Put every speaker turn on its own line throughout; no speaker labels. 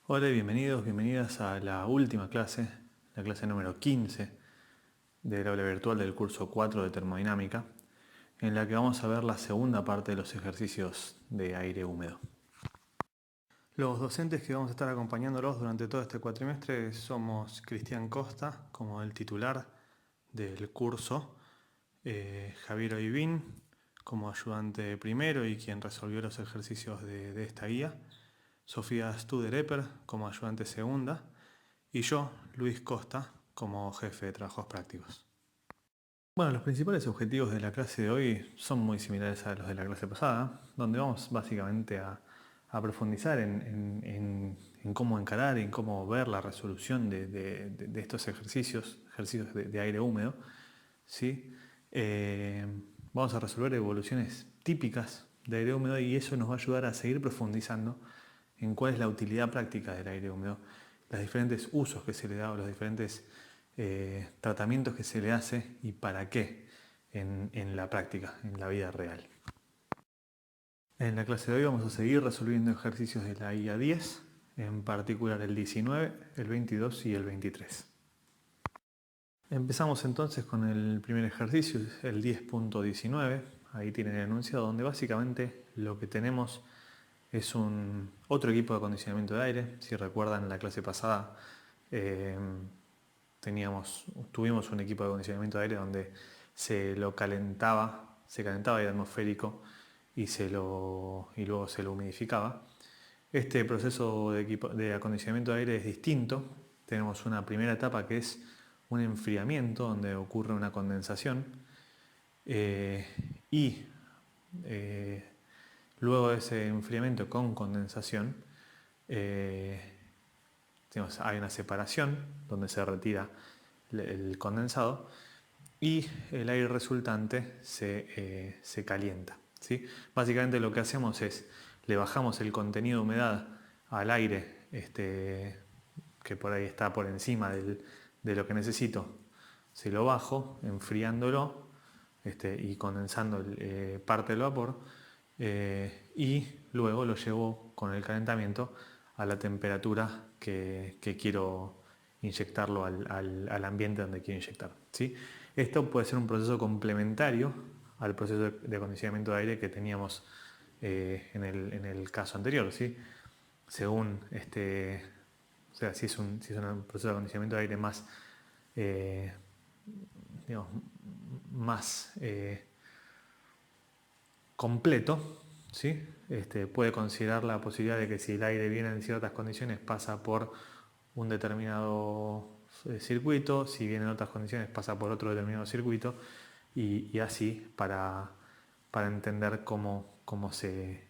Hola y bienvenidos, bienvenidas a la última clase, la clase número 15 del aula virtual del curso 4 de termodinámica, en la que vamos a ver la segunda parte de los ejercicios de aire húmedo. Los docentes que vamos a estar acompañándolos durante todo este cuatrimestre somos Cristian Costa, como el titular del curso, Javier Oivín, como ayudante primero y quien resolvió los ejercicios de esta guía, Sofía Studereper como ayudante segunda y yo, Luis Costa, como jefe de trabajos prácticos. Bueno, los principales objetivos de la clase de hoy son muy similares a los de la clase pasada, donde vamos básicamente a profundizar en cómo encarar y en cómo ver la resolución de estos ejercicios de aire húmedo. ¿Sí? Vamos a resolver evoluciones típicas de aire húmedo y eso nos va a ayudar a seguir profundizando en cuál es la utilidad práctica del aire húmedo, los diferentes usos que se le da o los diferentes tratamientos que se le hace y para qué en la práctica, en la vida real. En la clase de hoy vamos a seguir resolviendo ejercicios de la guía 10, en particular el 19, el 22 y el 23. Empezamos entonces con el primer ejercicio, el 10.19. Ahí tienen el enunciado donde básicamente lo que tenemos es otro equipo de acondicionamiento de aire. Si recuerdan, en la clase pasada tuvimos un equipo de acondicionamiento de aire donde se calentaba aire atmosférico y luego se lo humidificaba. Este proceso de acondicionamiento de aire es distinto. Tenemos una primera etapa que es un enfriamiento donde ocurre una condensación y luego de ese enfriamiento con condensación hay una separación donde se retira el condensado y el aire resultante se calienta, ¿sí? Básicamente lo que hacemos es le bajamos el contenido de humedad al aire que por ahí está por encima de lo que necesito. Se lo bajo enfriándolo y condensando parte del vapor y luego lo llevo con el calentamiento a la temperatura que quiero inyectarlo al ambiente donde quiero inyectar, ¿sí? Esto puede ser un proceso complementario al proceso de acondicionamiento de aire que teníamos en el caso anterior, ¿sí? Según o sea, si es un proceso de acondicionamiento de aire más, digamos, más completo, ¿sí? Puede considerar la posibilidad de que si el aire viene en ciertas condiciones pasa por un determinado circuito, si viene en otras condiciones pasa por otro determinado circuito y así para entender cómo se...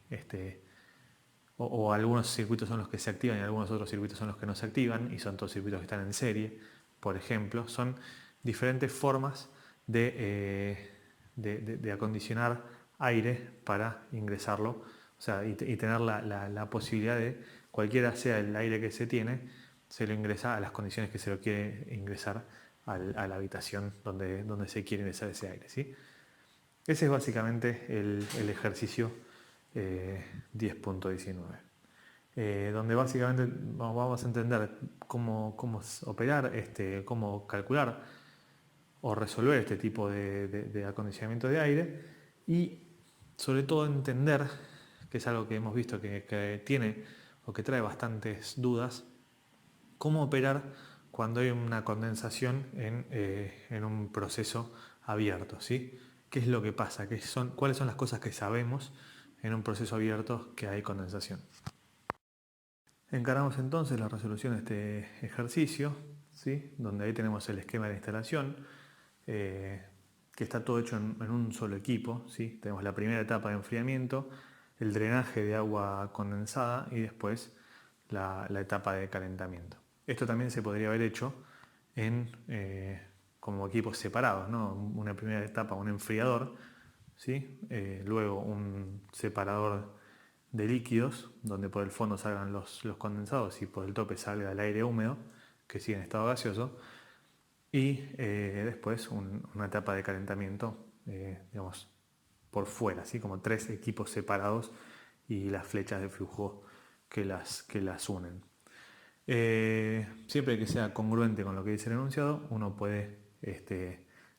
o algunos circuitos son los que se activan y algunos otros circuitos son los que no se activan y son todos circuitos que están en serie, por ejemplo. Son diferentes formas de acondicionar aire para ingresarlo, o sea, y tener la posibilidad de, cualquiera sea el aire que se tiene, se lo ingresa a las condiciones que se lo quiere ingresar a la habitación donde se quiere ingresar ese aire, ¿sí? Ese es básicamente el ejercicio 10.19. Donde básicamente vamos a entender cómo operar, cómo calcular o resolver este tipo de acondicionamiento de aire y sobre todo entender, que es algo que hemos visto que tiene o que trae bastantes dudas, cómo operar cuando hay una condensación en un proceso abierto, ¿sí? ¿Qué es lo que pasa? ¿Cuáles son las cosas que sabemos en un proceso abierto que hay condensación? Encaramos entonces la resolución de este ejercicio, ¿sí? Donde ahí tenemos el esquema de instalación, que está todo hecho en un solo equipo, ¿sí? Tenemos la primera etapa de enfriamiento, el drenaje de agua condensada y después la etapa de calentamiento. Esto también se podría haber hecho como equipos separados, ¿no? Una primera etapa, un enfriador, ¿sí? Luego un separador de líquidos, donde por el fondo salgan los condensados y por el tope salga el aire húmedo, que sigue en estado gaseoso, y después una etapa de calentamiento, digamos, por fuera, así como tres equipos separados y las flechas de flujo que las unen. Siempre que sea congruente con lo que dice el enunciado, uno puede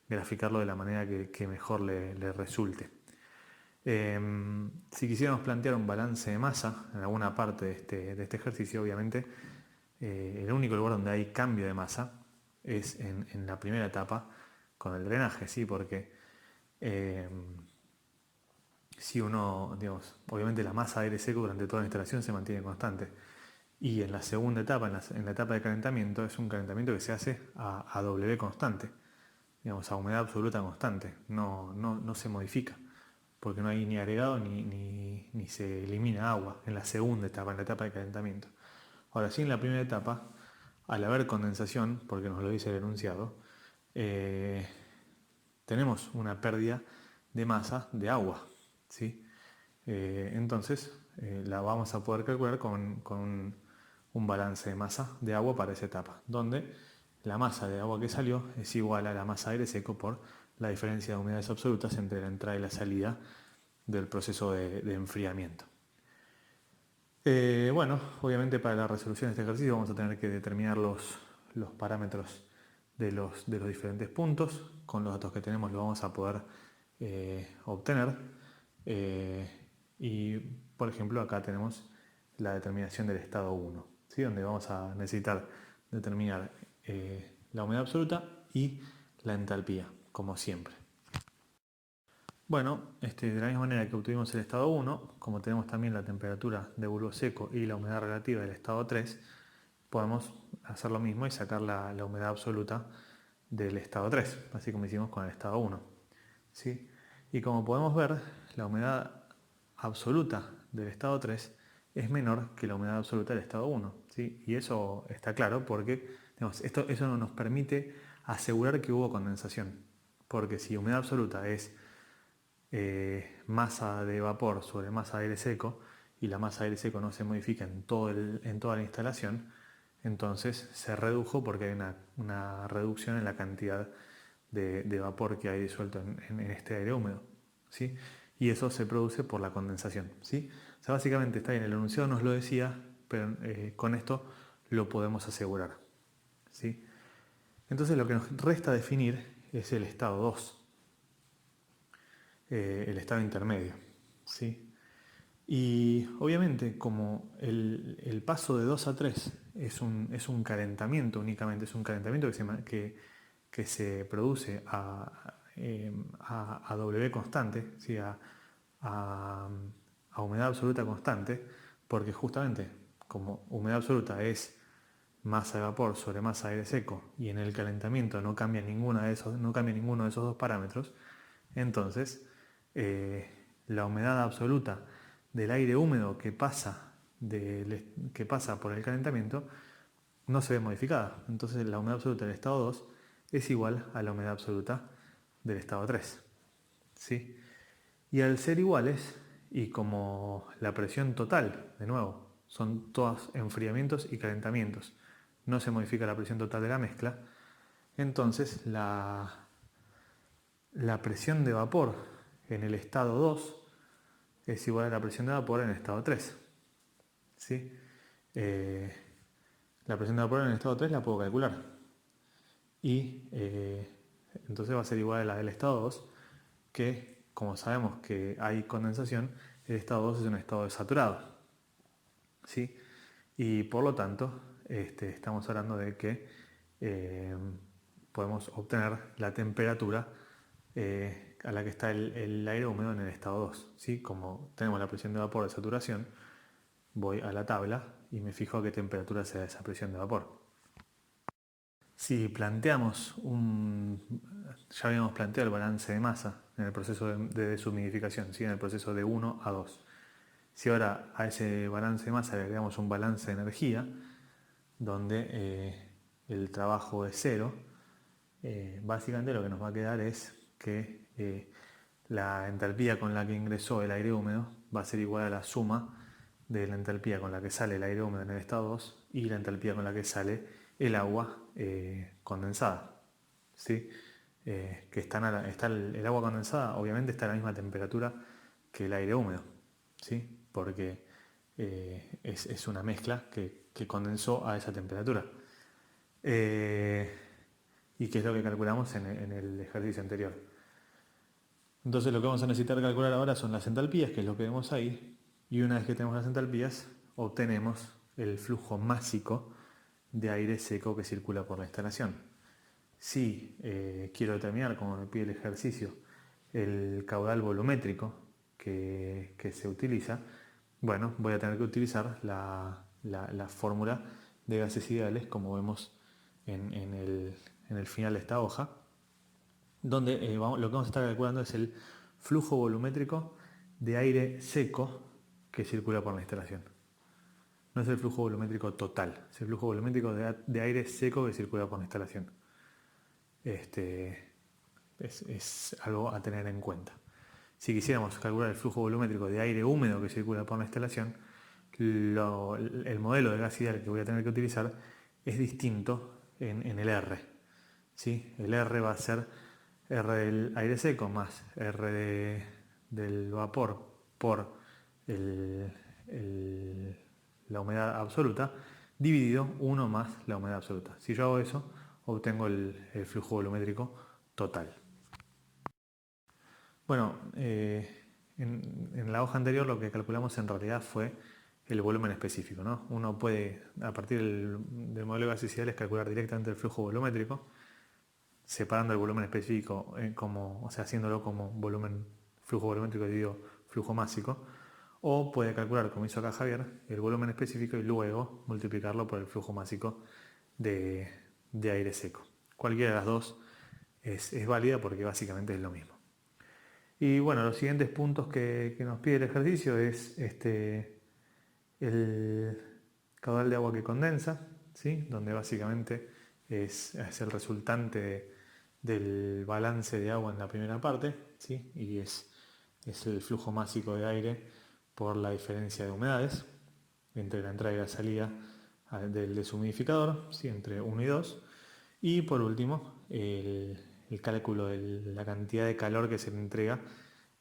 graficarlo de la manera que mejor le resulte. Si quisiéramos plantear un balance de masa en alguna parte de este ejercicio, obviamente el único lugar donde hay cambio de masa es en la primera etapa con el drenaje, ¿sí? Porque si uno, digamos, obviamente la masa de aire seco durante toda la instalación se mantiene constante. Y en la segunda etapa, en la etapa de calentamiento, es un calentamiento que se hace a W constante, digamos, a humedad absoluta constante, no se modifica, porque no hay ni agregado ni se elimina agua en la segunda etapa, en la etapa de calentamiento. Ahora sí, en la primera etapa, al haber condensación, porque nos lo dice el enunciado, tenemos una pérdida de masa de agua, ¿sí? Entonces la vamos a poder calcular con un balance de masa de agua para esa etapa, donde la masa de agua que salió es igual a la masa de aire seco por la diferencia de humedades absolutas entre la entrada y la salida del proceso de enfriamiento. Bueno, obviamente para la resolución de este ejercicio vamos a tener que determinar los parámetros de los diferentes puntos. Con los datos que tenemos lo vamos a poder obtener. Y por ejemplo acá tenemos la determinación del estado 1, ¿sí? Donde vamos a necesitar determinar la humedad absoluta y la entalpía, como siempre. Bueno, de la misma manera que obtuvimos el estado 1, como tenemos también la temperatura de bulbo seco y la humedad relativa del estado 3, podemos hacer lo mismo y sacar la humedad absoluta del estado 3, así como hicimos con el estado 1. ¿Sí? Y como podemos ver, la humedad absoluta del estado 3 es menor que la humedad absoluta del estado 1. ¿Sí? Y eso está claro porque digamos, eso nos permite asegurar que hubo condensación. Porque si humedad absoluta es masa de vapor sobre masa de aire seco y la masa de aire seco no se modifica en toda la instalación, entonces se redujo porque hay una reducción en la cantidad de vapor que hay disuelto en este aire húmedo, ¿sí? Y eso se produce por la condensación, ¿sí? O sea, básicamente está bien, el enunciado nos lo decía, pero con esto lo podemos asegurar, ¿sí? Entonces lo que nos resta definir es el estado 2, el estado intermedio, ¿sí? Y obviamente como el paso de 2 a 3 es un calentamiento únicamente, es un calentamiento que se produce a W constante, ¿sí? A humedad absoluta constante, porque justamente como humedad absoluta es masa de vapor sobre masa de aire seco y en el calentamiento no cambia ninguno de esos dos parámetros, entonces la humedad absoluta del aire húmedo que pasa por el calentamiento no se ve modificada. Entonces la humedad absoluta del estado 2 es igual a la humedad absoluta del estado 3. ¿Sí? Y al ser iguales, y como la presión total, de nuevo, son todos enfriamientos y calentamientos, no se modifica la presión total de la mezcla, entonces la presión de vapor en el estado 2 es igual a la presión de vapor en el estado 3. ¿Sí? La presión de vapor en el estado 3 la puedo calcular. Y entonces va a ser igual a la del estado 2, que como sabemos que hay condensación, el estado 2 es un estado desaturado. ¿Sí? Y por lo tanto, estamos hablando de que podemos obtener la temperatura a la que está el aire húmedo en el estado 2. ¿Sí? Como tenemos la presión de vapor de saturación, voy a la tabla y me fijo a qué temperatura se da esa presión de vapor. Si planteamos ya habíamos planteado el balance de masa en el proceso de deshumidificación, ¿sí? En el proceso de 1 a 2. Si ahora a ese balance de masa le agregamos un balance de energía, donde el trabajo es cero, básicamente lo que nos va a quedar es que la entalpía con la que ingresó el aire húmedo va a ser igual a la suma de la entalpía con la que sale el aire húmedo en el estado 2 y la entalpía con la que sale el agua condensada. ¿Sí? Que el agua condensada obviamente está a la misma temperatura que el aire húmedo, ¿sí? Porque es una mezcla que que condensó a esa temperatura. Y que es lo que calculamos en el ejercicio anterior. Entonces lo que vamos a necesitar calcular ahora son las entalpías, que es lo que vemos ahí, y una vez que tenemos las entalpías, obtenemos el flujo másico de aire seco que circula por la instalación. Si quiero determinar, como me pide el ejercicio, el caudal volumétrico que se utiliza, bueno, voy a tener que utilizar la fórmula de gases ideales, como vemos en el final de esta hoja, donde lo que vamos a estar calculando es el flujo volumétrico de aire seco que circula por la instalación. No es el flujo volumétrico total, es el flujo volumétrico de aire seco que circula por la instalación. Es algo a tener en cuenta. Si quisiéramos calcular el flujo volumétrico de aire húmedo que circula por la instalación, el modelo de gas ideal que voy a tener que utilizar es distinto en el R. ¿Sí? El R va a ser R del aire seco más R del vapor por la humedad absoluta, dividido 1 más la humedad absoluta. Si yo hago eso, obtengo el flujo volumétrico total. Bueno, en la hoja anterior lo que calculamos en realidad fue el volumen específico, ¿no? Uno puede, a partir del modelo de gases ideales, calcular directamente el flujo volumétrico, separando el volumen específico, o sea, haciéndolo como flujo volumétrico dividido flujo másico, o puede calcular, como hizo acá Javier, el volumen específico y luego multiplicarlo por el flujo másico de aire seco. Cualquiera de las dos es válida porque básicamente es lo mismo. Y bueno, los siguientes puntos que nos pide el ejercicio es el caudal de agua que condensa, ¿sí? Donde básicamente es el resultante del balance de agua en la primera parte, ¿sí? Y es el flujo másico de aire por la diferencia de humedades entre la entrada y la salida del deshumidificador, ¿sí? Entre 1 y 2. Y por último, el cálculo de la cantidad de calor que se le entrega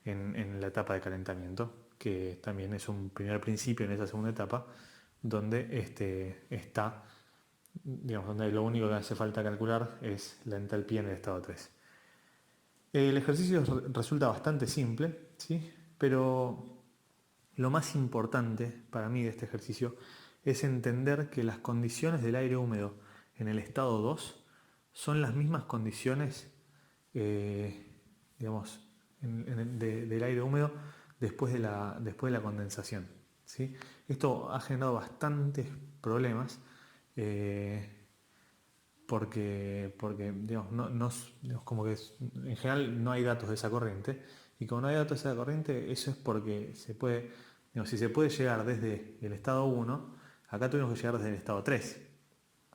en la etapa de calentamiento, que también es un primer principio en esa segunda etapa, donde está, digamos, donde lo único que hace falta calcular es la entalpía en el estado 3. El ejercicio resulta bastante simple, ¿sí? Pero lo más importante para mí de este ejercicio es entender que las condiciones del aire húmedo en el estado 2 son las mismas condiciones, digamos, del aire húmedo después de la condensación, ¿sí? Esto ha generado bastantes problemas porque digamos, como que en general no hay datos de esa corriente, y como no hay datos de esa corriente, eso es porque si se puede llegar desde el estado 1, acá tuvimos que llegar desde el estado 3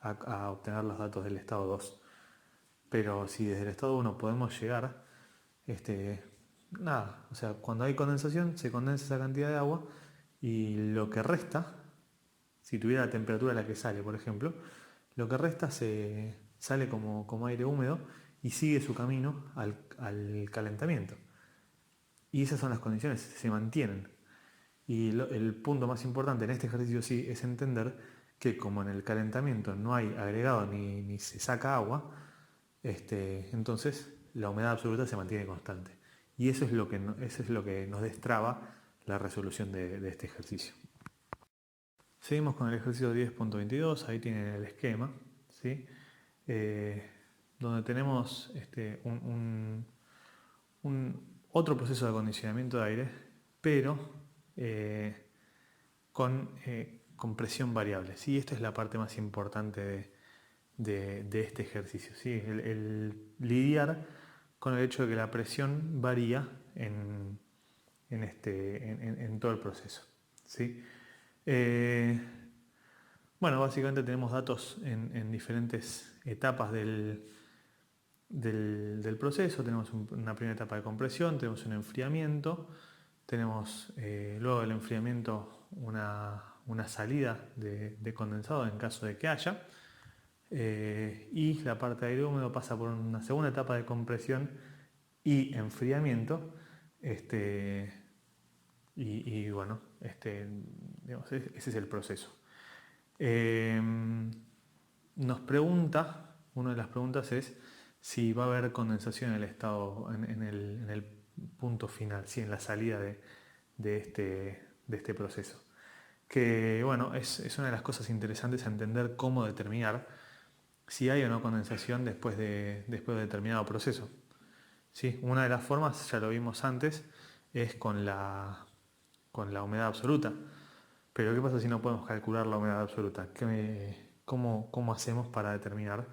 a obtener los datos del estado 2. Pero si desde el estado 1 podemos llegar, nada, o sea, cuando hay condensación se condensa esa cantidad de agua y lo que resta, si tuviera la temperatura a la que sale, por ejemplo, lo que resta sale como aire húmedo y sigue su camino al calentamiento. Y esas son las condiciones, se mantienen. Y el punto más importante en este ejercicio sí es entender que como en el calentamiento no hay agregado ni se saca agua, entonces la humedad absoluta se mantiene constante. Y eso es lo que nos destraba la resolución de este ejercicio. Seguimos con el ejercicio 10.22, ahí tienen el esquema, ¿sí? Donde tenemos otro proceso de acondicionamiento de aire, pero con presión variable. ¿Sí? Esta es la parte más importante de este ejercicio, ¿sí? El lidiar con el hecho de que la presión varía en todo el proceso, ¿sí? Bueno, básicamente tenemos datos en diferentes etapas del proceso. Tenemos una primera etapa de compresión, tenemos un enfriamiento, tenemos luego del enfriamiento una salida de condensado en caso de que haya, y la parte de aire húmedo pasa por una segunda etapa de compresión y enfriamiento, y bueno, digamos, ese es el proceso. Nos pregunta, una de las preguntas es si va a haber condensación en el estado, en el punto final, ¿sí? En la salida de este proceso. Que bueno, es una de las cosas interesantes a entender cómo determinar si hay o no condensación después de determinado proceso. ¿Sí? Una de las formas, ya lo vimos antes, es con la humedad absoluta. Pero ¿qué pasa si no podemos calcular la humedad absoluta? ¿Cómo hacemos para determinar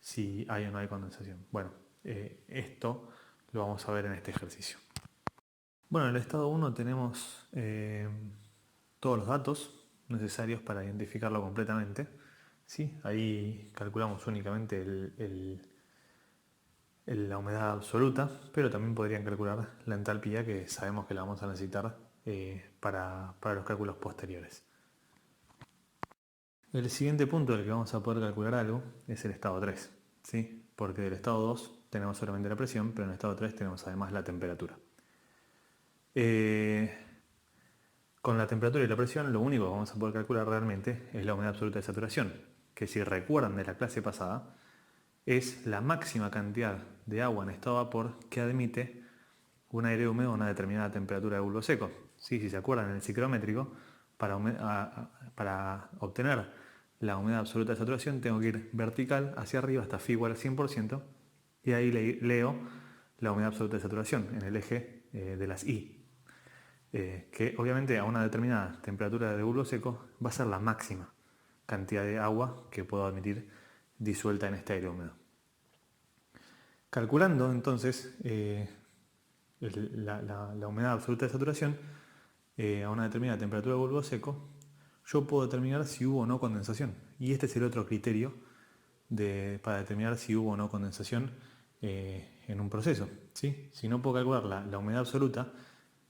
si hay o no hay condensación? Bueno, esto lo vamos a ver en este ejercicio. Bueno, en el estado 1 tenemos todos los datos necesarios para identificarlo completamente. ¿Sí? Ahí calculamos únicamente la humedad absoluta, pero también podrían calcular la entalpía, que sabemos que la vamos a necesitar para los cálculos posteriores. El siguiente punto del que vamos a poder calcular algo es el estado 3, ¿sí? Porque del estado 2 tenemos solamente la presión, pero en el estado 3 tenemos además la temperatura. Con la temperatura y la presión, lo único que vamos a poder calcular realmente es la humedad absoluta de saturación, que si recuerdan de la clase pasada, es la máxima cantidad de agua en estado de vapor que admite un aire húmedo a una determinada temperatura de bulbo seco. ¿Sí? Si se acuerdan, en el ciclométrico, para obtener la humedad absoluta de saturación tengo que ir vertical hacia arriba hasta phi igual a 100%, y ahí leo la humedad absoluta de saturación en el eje de las I. Que obviamente a una determinada temperatura de bulbo seco va a ser la máxima cantidad de agua que puedo admitir disuelta en este aire húmedo. Calculando entonces la humedad absoluta de saturación a una determinada temperatura de bulbo seco, yo puedo determinar si hubo o no condensación. Y este es el otro criterio para determinar si hubo o no condensación en un proceso. ¿Sí? Si no puedo calcular la humedad absoluta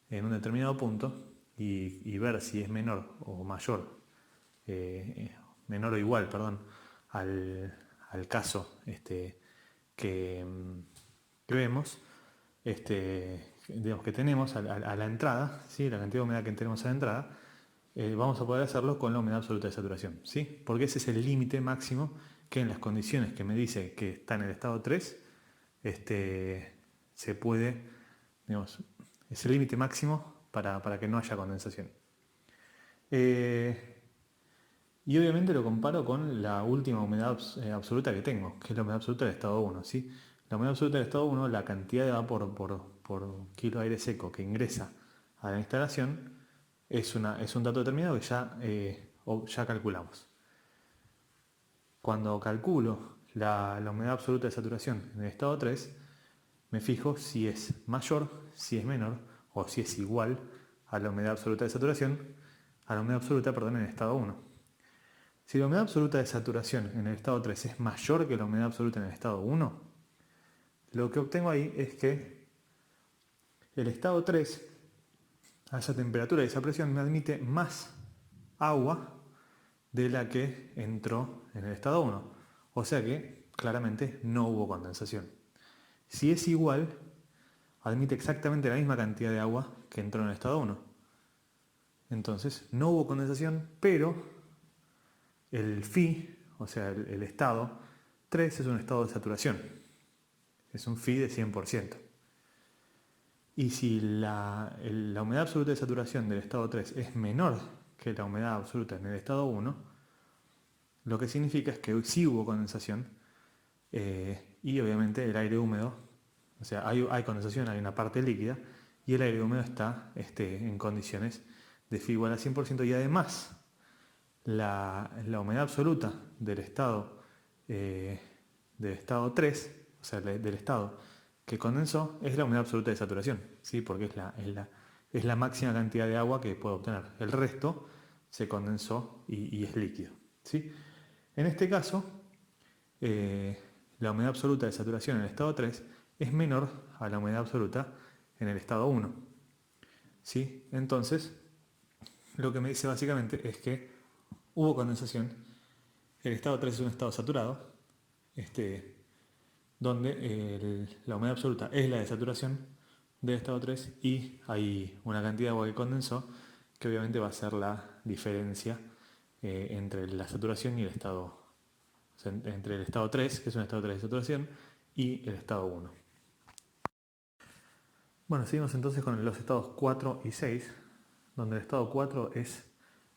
en un determinado punto y ver si es menor o mayor, menor o igual, perdón, al caso que vemos, digamos, que tenemos a la entrada, ¿sí? La cantidad de humedad que tenemos a la entrada, vamos a poder hacerlo con la humedad absoluta de saturación, ¿sí? Porque ese es el límite máximo que en las condiciones que me dice que está en el estado 3, se puede, digamos, es el límite máximo para que no haya condensación. Y obviamente lo comparo con la última humedad absoluta que tengo, que es la humedad absoluta del estado 1, ¿sí? La humedad absoluta del estado 1, la cantidad de vapor por kilo de aire seco que ingresa a la instalación, es un dato determinado que ya calculamos. Cuando calculo la humedad absoluta de saturación en el estado 3, me fijo si es mayor, si es menor o si es igual a la humedad absoluta de saturación, en el estado 1. Si la humedad absoluta de saturación en el estado 3 es mayor que la humedad absoluta en el estado 1, lo que obtengo ahí es que el estado 3, a esa temperatura y esa presión, me admite más agua de la que entró en el estado 1. O sea que claramente no hubo condensación. Si es igual, admite exactamente la misma cantidad de agua que entró en el estado 1. Entonces no hubo condensación, pero el phi, o sea, el estado 3 es un estado de saturación. Es un phi de 100%. Y si la humedad absoluta de saturación del estado 3 es menor que la humedad absoluta en el estado 1, lo que significa es que sí hubo condensación, y obviamente el aire húmedo, o sea, hay condensación, hay una parte líquida, y el aire húmedo está en condiciones de phi igual a 100%, y además la humedad absoluta del estado 3, o sea, del estado que condensó, es la humedad absoluta de saturación, ¿sí? Porque es la máxima cantidad de agua que puedo obtener. El resto se condensó y es líquido, ¿sí? En este caso, la humedad absoluta de saturación en el estado 3 es menor a la humedad absoluta en el estado 1, ¿sí? Entonces, lo que me dice básicamente es que hubo condensación. El estado 3 es un estado saturado, donde la humedad absoluta es la de saturación del estado 3 y hay una cantidad de agua que condensó, que obviamente va a ser la diferencia entre la saturación y el estado, o sea, entre el estado 3, que es un estado 3 de saturación, y el estado 1. Bueno, seguimos entonces con los estados 4 y 6, donde el estado 4 es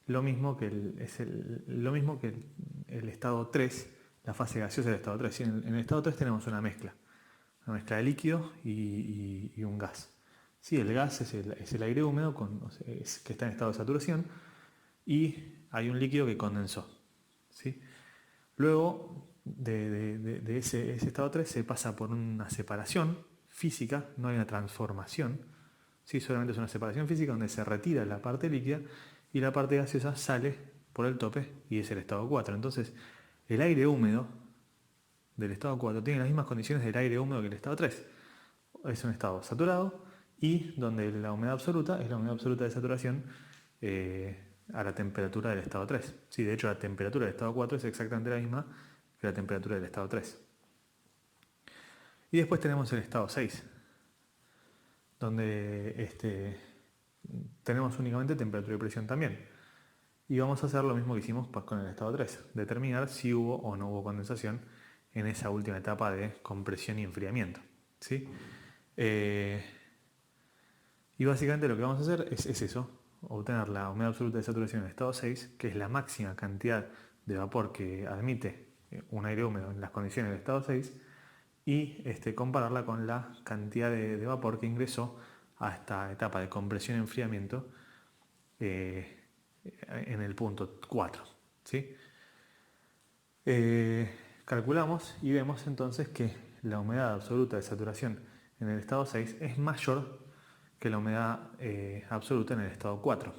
lo mismo que el estado 3, la fase gaseosa del estado 3. En el estado 3 tenemos una mezcla de líquido y un gas. Sí, el gas es el aire húmedo que está en estado de saturación, y hay un líquido que condensó. ¿Sí? Luego de ese estado 3 se pasa por una separación física, no hay una transformación, ¿sí? Solamente es una separación física donde se retira la parte líquida y la parte gaseosa sale por el tope y es el estado 4. Entonces, el aire húmedo del estado 4 tiene las mismas condiciones del aire húmedo que el estado 3. Es un estado saturado y donde la humedad absoluta es la humedad absoluta de saturación a la temperatura del estado 3. Sí, de hecho la temperatura del estado 4 es exactamente la misma que la temperatura del estado 3. Y después tenemos el estado 6, donde tenemos únicamente temperatura y presión también. Y vamos a hacer lo mismo que hicimos con el estado 3, determinar si hubo o no hubo condensación en esa última etapa de compresión y enfriamiento. ¿Sí? Y básicamente lo que vamos a hacer es eso, obtener la humedad absoluta de saturación en el estado 6, que es la máxima cantidad de vapor que admite un aire húmedo en las condiciones del estado 6, y compararla con la cantidad de vapor que ingresó a esta etapa de compresión y enfriamiento en el punto 4. ¿Sí? Calculamos y vemos entonces que la humedad absoluta de saturación en el estado 6 es mayor que la humedad absoluta en el estado 4.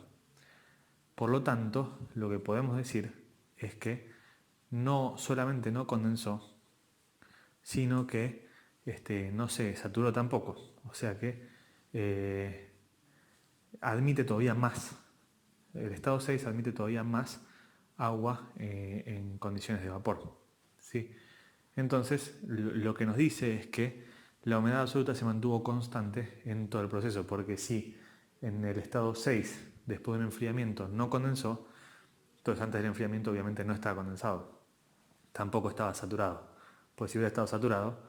Por lo tanto, lo que podemos decir es que no solamente no condensó, sino que no se saturó tampoco. O sea que admite todavía más. El estado 6 admite todavía más agua en condiciones de vapor. ¿Sí? Entonces, lo que nos dice es que la humedad absoluta se mantuvo constante en todo el proceso, porque si en el estado 6, después de un enfriamiento, no condensó, entonces antes del enfriamiento obviamente no estaba condensado, tampoco estaba saturado. Pues si hubiera estado saturado,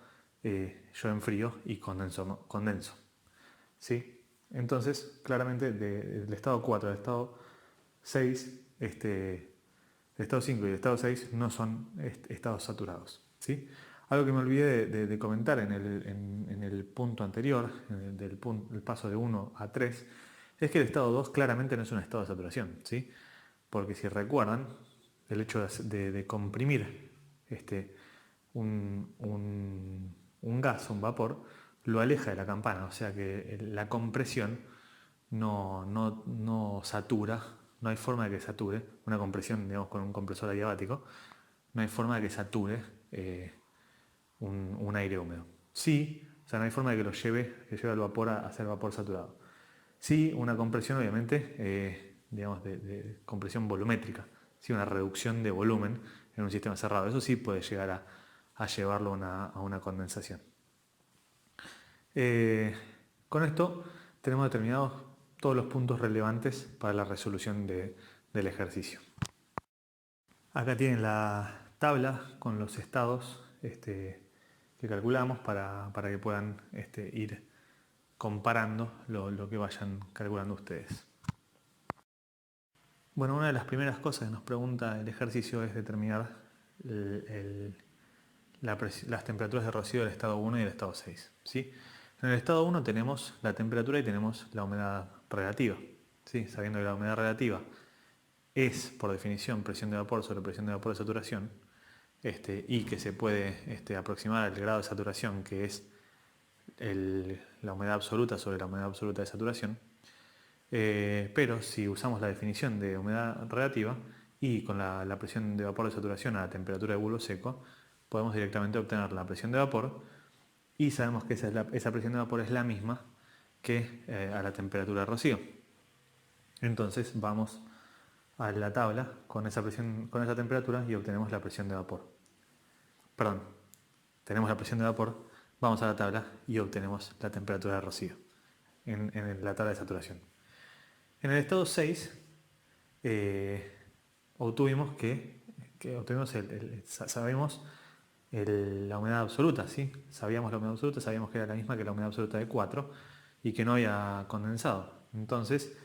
yo enfrío y condenso. ¿Sí? Entonces, claramente del estado 4 al estado 6, el estado 5 y el estado 6 no son estados saturados. ¿Sí? Algo que me olvidé de comentar en el punto anterior, el paso de 1 a 3, es que el estado 2 claramente no es un estado de saturación. ¿Sí? Porque si recuerdan, el hecho de comprimir un gas, un vapor, lo aleja de la campana, o sea que la compresión no satura, no hay forma de que sature, una compresión, digamos, con un compresor adiabático, no hay forma de que sature un aire húmedo. Sí, o sea, no hay forma de que lleve al vapor a ser vapor saturado. Sí, una compresión, obviamente, digamos, de compresión volumétrica, sí, una reducción de volumen en un sistema cerrado. Eso sí puede llegar a llevarlo a una condensación. Con esto tenemos determinados todos los puntos relevantes para la resolución del ejercicio. Acá tienen la tabla con los estados que calculamos para que puedan ir comparando lo que vayan calculando ustedes. Bueno, una de las primeras cosas que nos pregunta el ejercicio es determinar las temperaturas de rocío del estado 1 y del estado 6. ¿Sí? En el estado 1 tenemos la temperatura y tenemos la humedad relativa. ¿Sí? Sabiendo que la humedad relativa es, por definición, presión de vapor sobre presión de vapor de saturación, y que se puede aproximar al grado de saturación, que es la humedad absoluta sobre la humedad absoluta de saturación. Pero si usamos la definición de humedad relativa y con la presión de vapor de saturación a la temperatura de bulbo seco, podemos directamente obtener la presión de vapor, y sabemos que esa presión de vapor es la misma que a la temperatura de rocío. Entonces vamos a la tabla con esa temperatura y obtenemos la presión de vapor. Perdón, tenemos la presión de vapor, vamos a la tabla y obtenemos la temperatura de rocío en la tabla de saturación. En el estado 6 obtuvimos sabemos la humedad absoluta, ¿sí? Sabíamos la humedad absoluta, sabíamos que era la misma que la humedad absoluta de 4 y que no había condensado. Entonces,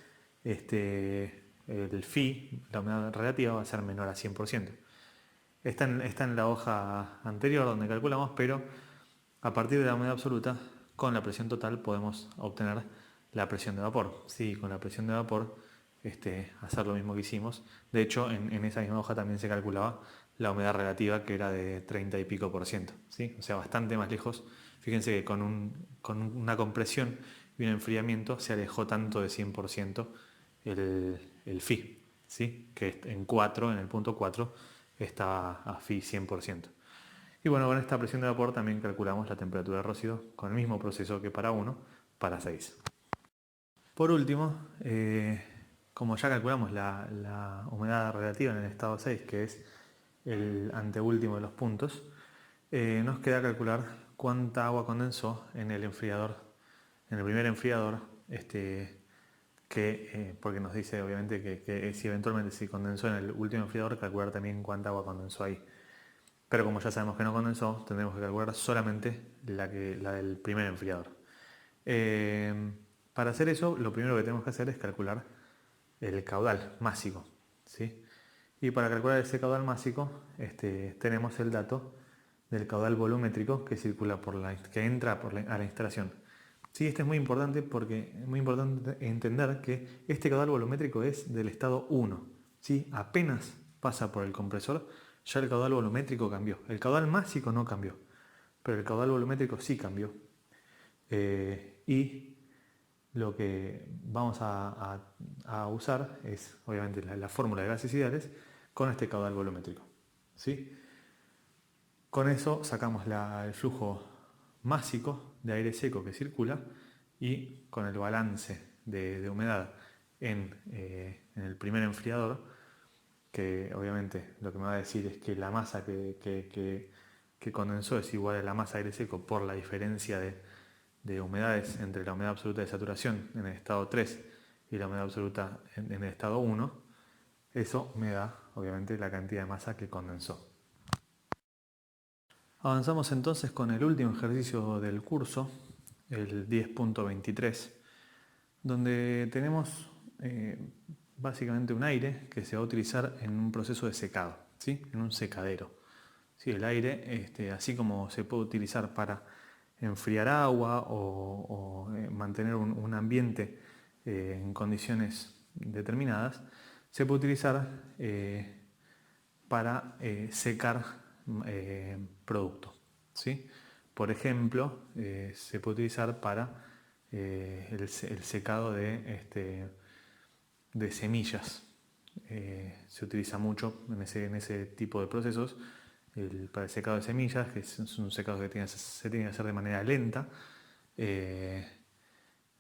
el phi, la humedad relativa, va a ser menor a 100%. Está en la hoja anterior donde calculamos, pero a partir de la humedad absoluta, con la presión total podemos obtener la presión de vapor. Sí, con la presión de vapor hacer lo mismo que hicimos. De hecho, en esa misma hoja también se calculaba la humedad relativa, que era de 30 y pico por ciento. ¿Sí? O sea, bastante más lejos. Fíjense que con una compresión y un enfriamiento se alejó tanto de 100% el phi. ¿Sí? Que en el punto 4 está a phi 100%. Y bueno, con esta presión de vapor también calculamos la temperatura de rocío con el mismo proceso que para 1, para 6. Por último, como ya calculamos la humedad relativa en el estado 6, que es el anteúltimo de los puntos, nos queda calcular cuánta agua condensó en el enfriador, en el primer enfriador, porque nos dice obviamente que si eventualmente se condensó en el último enfriador, calcular también cuánta agua condensó ahí. Pero como ya sabemos que no condensó, tendremos que calcular solamente la del primer enfriador. Para hacer eso, lo primero que tenemos que hacer es calcular el caudal másico, ¿sí? Y para calcular ese caudal másico, tenemos el dato del caudal volumétrico que circula que entra a la instalación. Sí, esto es muy importante porque es muy importante entender que este caudal volumétrico es del estado 1. ¿Sí? Apenas pasa por el compresor, ya el caudal volumétrico cambió. El caudal másico no cambió, pero el caudal volumétrico sí cambió. Y lo que vamos a usar es, obviamente, la fórmula de gases ideales con este caudal volumétrico. ¿Sí? Con eso sacamos el flujo másico de aire seco que circula y con el balance de humedad en el primer enfriador, que obviamente lo que me va a decir es que la masa que condensó es igual a la masa de aire seco por la diferencia de humedades entre la humedad absoluta de saturación en el estado 3 y la humedad absoluta en el estado 1, eso me da obviamente la cantidad de masa que condensó. Avanzamos entonces con el último ejercicio del curso, el 10.23, donde tenemos básicamente un aire que se va a utilizar en un proceso de secado, ¿sí? En un secadero. ¿Sí? El aire, así como se puede utilizar para enfriar agua o mantener un ambiente en condiciones determinadas, se puede utilizar para secar producto. ¿Sí? Por ejemplo, se puede utilizar para el secado de semillas. Se utiliza mucho en ese tipo de procesos para el secado de semillas, que es un secado que se tiene que hacer de manera lenta.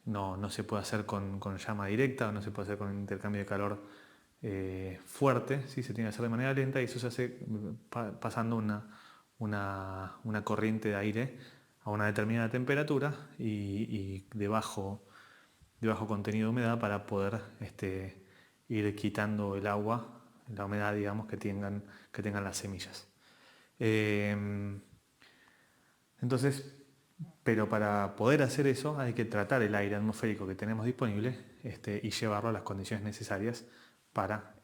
No se puede hacer con llama directa, no se puede hacer con intercambio de calor fuerte, ¿sí? Se tiene que hacer de manera lenta y eso se hace pasando una corriente de aire a una determinada temperatura y de bajo contenido de humedad para poder ir quitando el agua, la humedad, digamos, que tengan las semillas. Entonces, pero para poder hacer eso hay que tratar el aire atmosférico que tenemos disponible y llevarlo a las condiciones necesarias para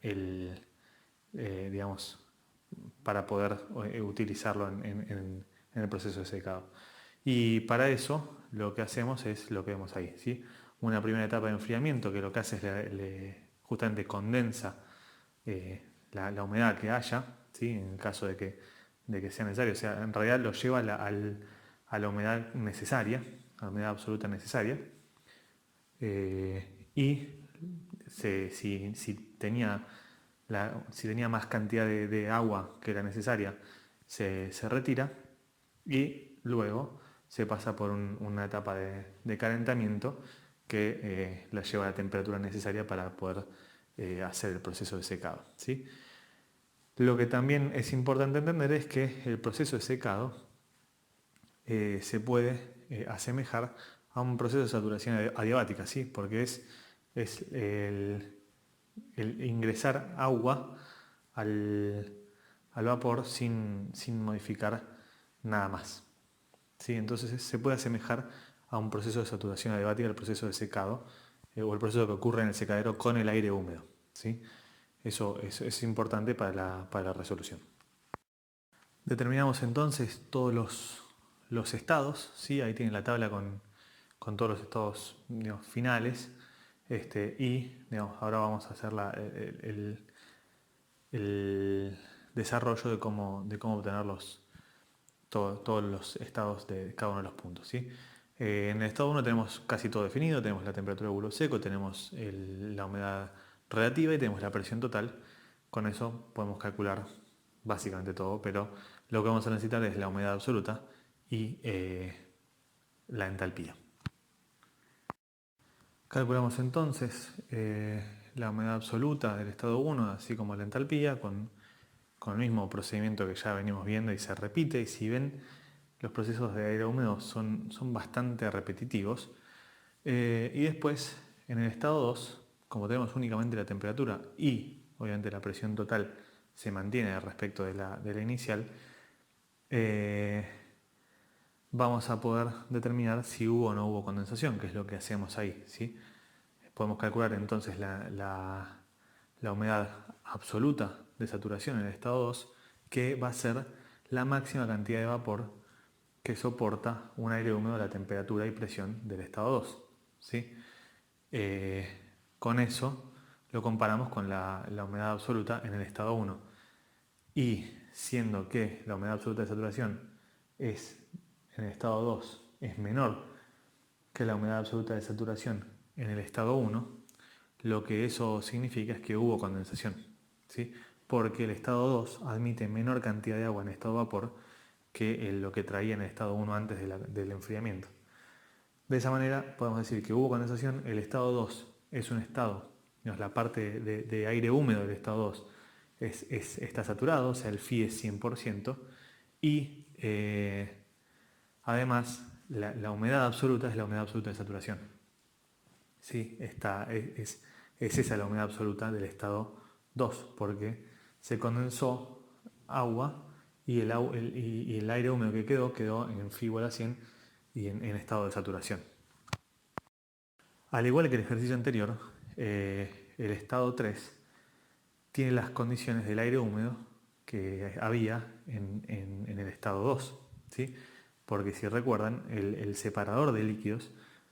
para poder utilizarlo en el proceso de secado. Y para eso lo que hacemos es lo que vemos ahí, ¿sí? Una primera etapa de enfriamiento que lo que hace es justamente condensa la humedad que haya, ¿sí? En el caso de que sea necesario. O sea, en realidad lo lleva a la humedad necesaria, a la humedad absoluta necesaria. Y si tenía más cantidad de agua que la necesaria, se retira y luego se pasa por una etapa de calentamiento que la lleva a la temperatura necesaria para poder hacer el proceso de secado, ¿sí? Lo que también es importante entender es que el proceso de secado se puede asemejar a un proceso de saturación adiabática, ¿sí? Porque es el ingresar agua al, al vapor sin modificar nada más. ¿Sí? Entonces se puede asemejar a un proceso de saturación adiabática, el proceso de secado, o el proceso que ocurre en el secadero con el aire húmedo. ¿Sí? Eso es importante para la resolución. Determinamos entonces todos los estados, ¿sí? Ahí tienen la tabla con todos los estados, digamos, finales, y digamos, ahora vamos a hacer el desarrollo de cómo obtener todos los estados de cada uno de los puntos. ¿Sí? En el estado 1 tenemos casi todo definido, tenemos la temperatura de bulbo seco, tenemos la humedad relativa y tenemos la presión total. Con eso podemos calcular básicamente todo, pero lo que vamos a necesitar es la humedad absoluta y la entalpía. Calculamos entonces la humedad absoluta del estado 1, así como la entalpía, con el mismo procedimiento que ya venimos viendo y se repite. Y si ven, los procesos de aire húmedo son bastante repetitivos. Y después, en el estado 2, como tenemos únicamente la temperatura y obviamente la presión total se mantiene respecto de la inicial, vamos a poder determinar si hubo o no hubo condensación, que es lo que hacemos ahí, ¿sí? Podemos calcular entonces la humedad absoluta de saturación en el estado 2, que va a ser la máxima cantidad de vapor que soporta un aire húmedo a la temperatura y presión del estado 2. ¿Sí? Con eso lo comparamos con la humedad absoluta en el estado 1. Y siendo que la humedad absoluta de saturación en el estado 2 es menor que la humedad absoluta de saturación en el estado 1, lo que eso significa es que hubo condensación, ¿sí? Porque el estado 2 admite menor cantidad de agua en estado vapor que lo que traía en el estado 1 antes del enfriamiento. De esa manera podemos decir que hubo condensación. El estado 2 es un estado, digamos, la parte de aire húmedo del estado 2 está saturado, o sea, el Phi es 100%, y además la humedad absoluta es la humedad absoluta de saturación. ¿Sí? Es esa la humedad absoluta del estado 2, porque se condensó agua y el aire húmedo que quedó en Phi igual a 100 y en estado de saturación. Al igual que el ejercicio anterior, el estado 3 tiene las condiciones del aire húmedo que había en el estado 2. ¿Sí? Porque si recuerdan, el separador de líquidos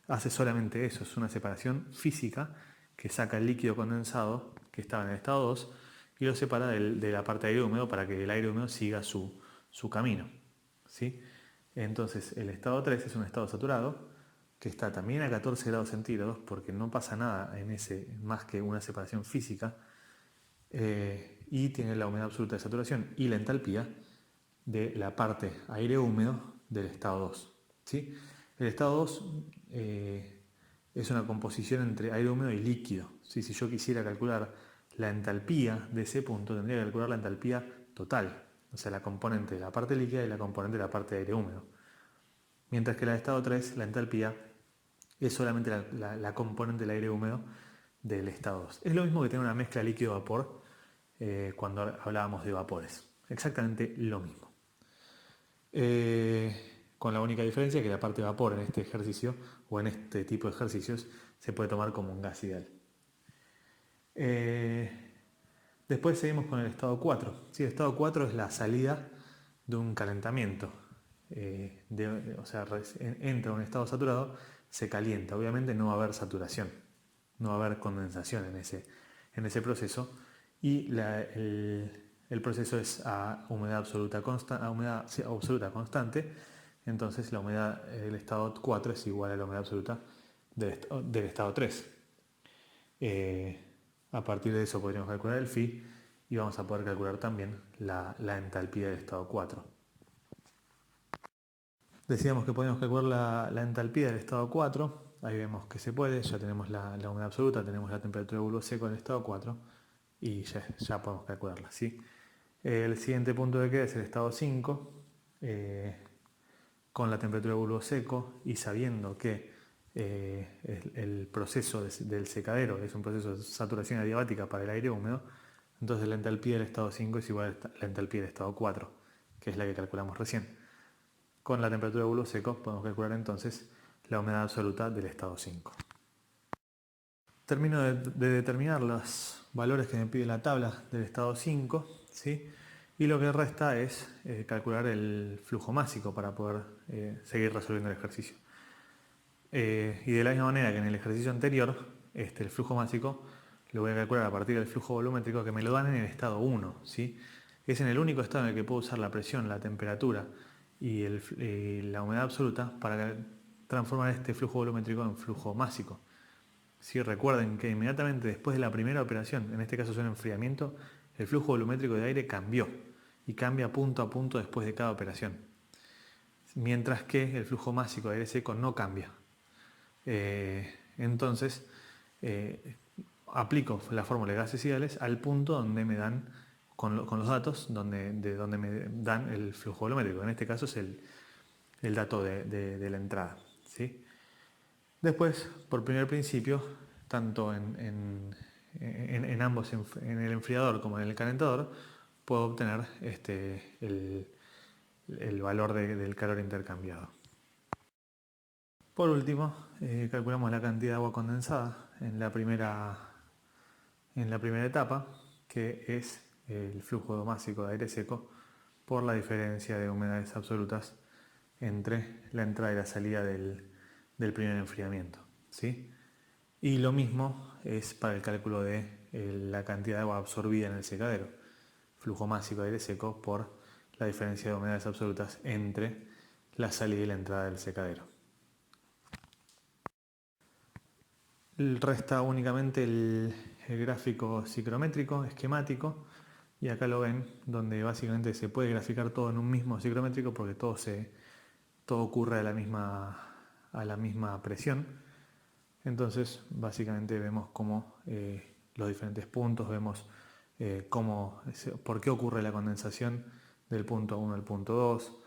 hace solamente eso, es una separación física que saca el líquido condensado que estaba en el estado 2 y lo separa de la parte de aire húmedo para que el aire húmedo siga su camino. ¿Sí? Entonces el estado 3 es un estado saturado que está también a 14 grados centígrados porque no pasa nada en ese más que una separación física, y tiene la humedad absoluta de saturación y la entalpía de la parte aire húmedo del estado 2. ¿Sí? El estado 2 es una composición entre aire húmedo y líquido. ¿Sí? Si yo quisiera calcular la entalpía de ese punto, tendría que calcular la entalpía total, o sea, la componente de la parte líquida y la componente de la parte de aire húmedo. Mientras que la de estado 3, la entalpía, es solamente la componente del aire húmedo del estado 2. Es lo mismo que tener una mezcla líquido-vapor cuando hablábamos de vapores. Exactamente lo mismo. Con la única diferencia que la parte de vapor en este ejercicio o en este tipo de ejercicios se puede tomar como un gas ideal. Después seguimos con el estado 4. ¿Sí? El estado 4 es la salida de un calentamiento. O sea, entra un estado saturado, se calienta. Obviamente no va a haber saturación, no va a haber condensación en ese proceso. Y el proceso es a humedad absoluta constante. Entonces la humedad del estado 4 es igual a la humedad absoluta del estado 3. A partir de eso podríamos calcular el Phi y vamos a poder calcular también la entalpía del estado 4. Decíamos que podíamos calcular la entalpía del estado 4. Ahí vemos que se puede, ya tenemos la humedad absoluta, tenemos la temperatura de bulbo seco del estado 4 y ya podemos calcularla. ¿Sí? El siguiente punto que queda es el estado 5, con la temperatura de bulbo seco y sabiendo que el proceso del secadero es un proceso de saturación adiabática para el aire húmedo, Entonces la entalpía del estado 5 es igual a la entalpía del estado 4, que es la que calculamos recién. Con la temperatura de bulbo seco podemos calcular entonces la humedad absoluta del estado 5. Termino de determinar los valores que me pide la tabla del estado 5, ¿sí? Y lo que resta es calcular el flujo másico para poder seguir resolviendo el ejercicio. Y de la misma manera que en el ejercicio anterior, el flujo másico lo voy a calcular a partir del flujo volumétrico que me lo dan en el estado 1, ¿sí? Es en el único estado en el que puedo usar la presión, la temperatura y la humedad absoluta para transformar este flujo volumétrico en flujo másico. ¿Sí? Recuerden que inmediatamente después de la primera operación, en este caso es un enfriamiento, el flujo volumétrico de aire cambió y cambia punto a punto después de cada operación. Mientras que el flujo másico de aire seco no cambia. Entonces, aplico la fórmula de gases ideales al punto donde me dan, con los datos, de donde me dan el flujo volumétrico. En este caso es el dato de la entrada, ¿sí? Después, por primer principio, tanto en ambos, en el enfriador como en el calentador, puedo obtener el valor del calor intercambiado. Por último, calculamos la cantidad de agua condensada en la primera etapa, que es el flujo másico de aire seco por la diferencia de humedades absolutas entre la entrada y la salida del primer enfriamiento, ¿sí? Y lo mismo es para el cálculo de la cantidad de agua absorbida en el secadero, flujo másico de aire seco por la diferencia de humedades absolutas entre la salida y la entrada del secadero. Resta únicamente el gráfico ciclométrico esquemático, y acá lo ven, donde básicamente se puede graficar todo en un mismo ciclométrico porque todo ocurre a la misma presión. Entonces básicamente vemos cómo los diferentes puntos, vemos por qué ocurre la condensación del punto 1 al punto 2,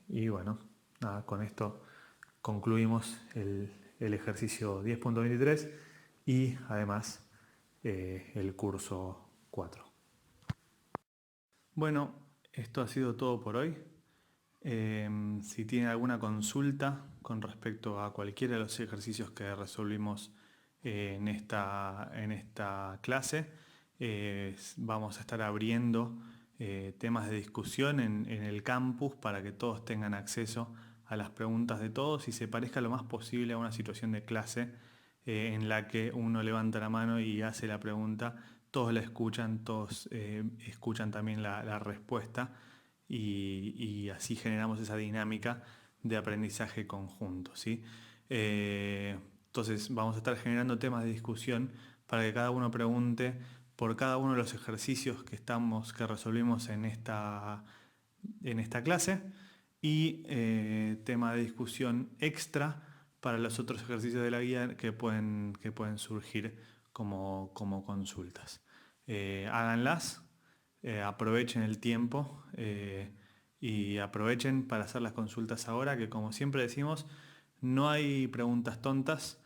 y bueno, nada, con esto concluimos el ejercicio 10.23 y además el curso 4. Bueno, esto ha sido todo por hoy. Si tienen alguna consulta con respecto a cualquiera de los ejercicios que resolvimos en esta clase, vamos a estar abriendo temas de discusión en el campus para que todos tengan acceso a las preguntas de todos y se parezca lo más posible a una situación de clase en la que uno levanta la mano y hace la pregunta, todos la escuchan, todos escuchan también la respuesta y así generamos esa dinámica de aprendizaje conjunto, ¿sí? Entonces vamos a estar generando temas de discusión para que cada uno pregunte por cada uno de los ejercicios que resolvimos en esta clase y tema de discusión extra para los otros ejercicios de la guía que pueden surgir como consultas. Háganlas, aprovechen el tiempo y aprovechen para hacer las consultas ahora, que como siempre decimos, no hay preguntas tontas.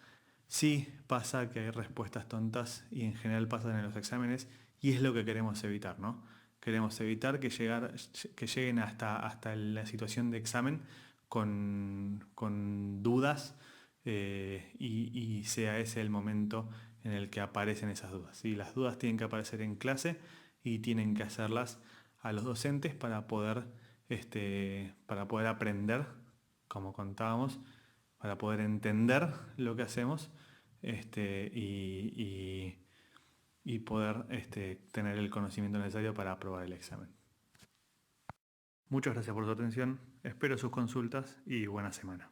Sí pasa que hay respuestas tontas y en general pasan en los exámenes y es lo que queremos evitar, ¿no? Queremos evitar que lleguen hasta la situación de examen con dudas y sea ese el momento en el que aparecen esas dudas, ¿sí? Las dudas tienen que aparecer en clase y tienen que hacerlas a los docentes para poder aprender, como contábamos, para poder entender lo que hacemos y poder tener el conocimiento necesario para aprobar el examen. Muchas gracias por su atención, espero sus consultas y buena semana.